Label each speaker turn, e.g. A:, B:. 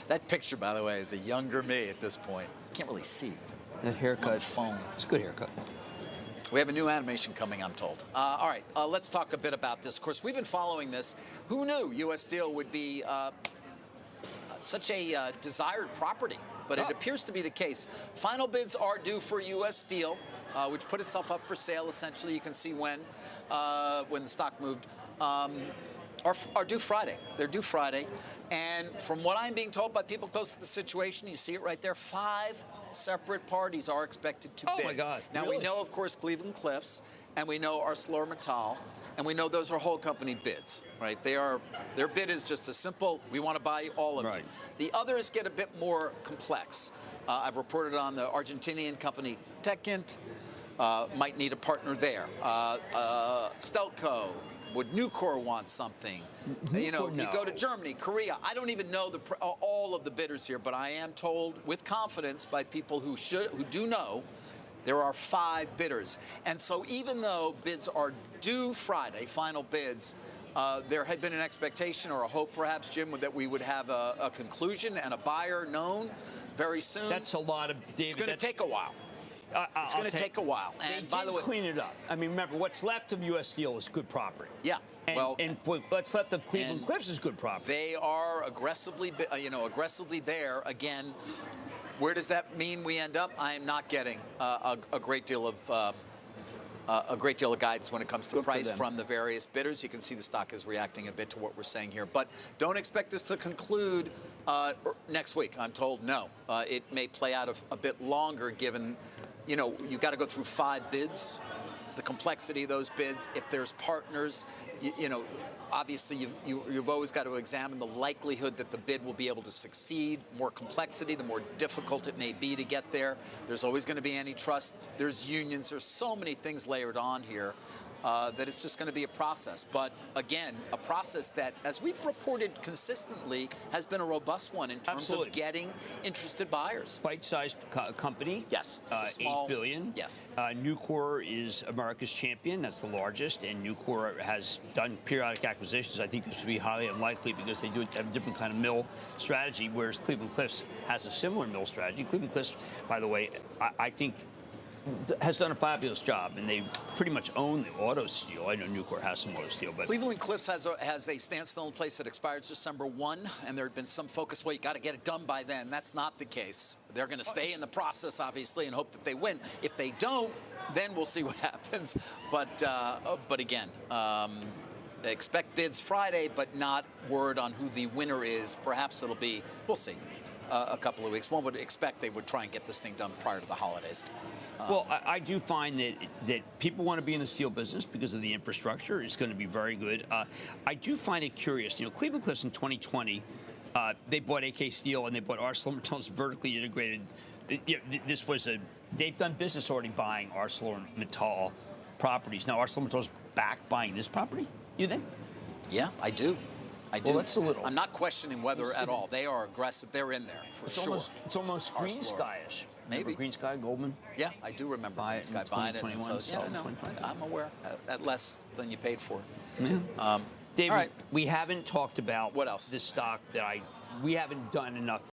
A: That picture, by the way, is a younger me at this point. Can't really see.
B: That haircut.
A: On the phone.
B: It's a good haircut.
A: We have a new animation coming, I'm told. All right, let's talk a bit about this. Of course, we've been following this. Who knew U.S. Steel would be such a desired property? But it appears to be the case. Final bids are due for U.S. Steel, which put itself up for sale, essentially. You can see when the stock moved. Are due Friday. They're due Friday. And from what I'm being told by people close to the situation, you see it right there, 5 separate parties are expected to bid.
B: Oh, my God.
A: Now,
B: really?
A: we know, of course, Cleveland-Cliffs, and we know ArcelorMittal, and we know those are whole company bids, right? Their bid is just a simple, we want to buy all of you. The others get a bit more complex. I've reported on the Argentinian company Techint, might need a partner there. Stelco. Would Nucor want something? You go to Germany, Korea. I don't even know all of the bidders here, but I am told with confidence by people who do know, there are 5 bidders. And so even though bids are due Friday, final bids, there had been an expectation or a hope perhaps, Jim, that we would have a conclusion and a buyer known very soon.
B: That's a lot of, David.
A: It's going to take a while. It's going to take a while. And by the way,
B: clean it up. I mean, remember, what's left of U.S. Steel is good property.
A: Yeah.
B: And what's left of Cleveland-Cliffs is good property.
A: They are aggressively there. Again, where does that mean we end up? I am not getting a great deal of guidance when it comes to price from the various bidders. You can see the stock is reacting a bit to what we're saying here. But don't expect this to conclude next week. I'm told no. It may play out a bit longer given, you got to go through 5 bids. The complexity of those bids, if there's partners, obviously you've always got to examine the likelihood that the bid will be able to succeed. More complexity, the more difficult it may be to get there. There's always going to be antitrust. There's unions. There's so many things layered on here that it's just going to be a process. But again, a process that, as we've reported consistently, has been a robust one in terms of getting interested buyers.
B: Bite-sized company.
A: Yes.
B: $8 billion.
A: Yes.
B: Nucor is America's champion. That's the largest. And Nucor has done periodic acquisitions. I think this would be highly unlikely because they do have a different kind of mill strategy, whereas Cleveland-Cliffs has a similar mill strategy. Cleveland-Cliffs, by the way, I think has done a fabulous job, and they pretty much own the auto steel. I know Nucor has some auto steel, but
A: Cleveland-Cliffs has a standstill in place that expires December 1, and there had been some focus, well, you got to get it done by then. That's not the case. They're going to stay in the process, obviously, and hope that they win. If they don't, then we'll see what happens. But again, they expect bids Friday, but not word on who the winner is. Perhaps it'll be, we'll see, a couple of weeks. One would expect they would try and get this thing done prior to the holidays.
B: Well, I do find that people want to be in the steel business because of the infrastructure. It's going to be very good. I do find it curious. Cleveland-Cliffs in 2020, they bought AK Steel and they bought ArcelorMittal's vertically integrated. They've done business already buying ArcelorMittal properties. Now ArcelorMittal's back buying this property. You think?
A: Yeah, I do.
B: Well, that's a little.
A: I'm not questioning whether at all. They are aggressive. They're in there for sure.
B: It's almost Green Sky-ish.
A: Maybe.
B: Green Sky, Goldman?
A: Yeah, I do remember Green Sky buying it. So, I'm aware. At less than you paid for it.
B: Yeah. David, we haven't talked about
A: what else?
B: This stock that we haven't done enough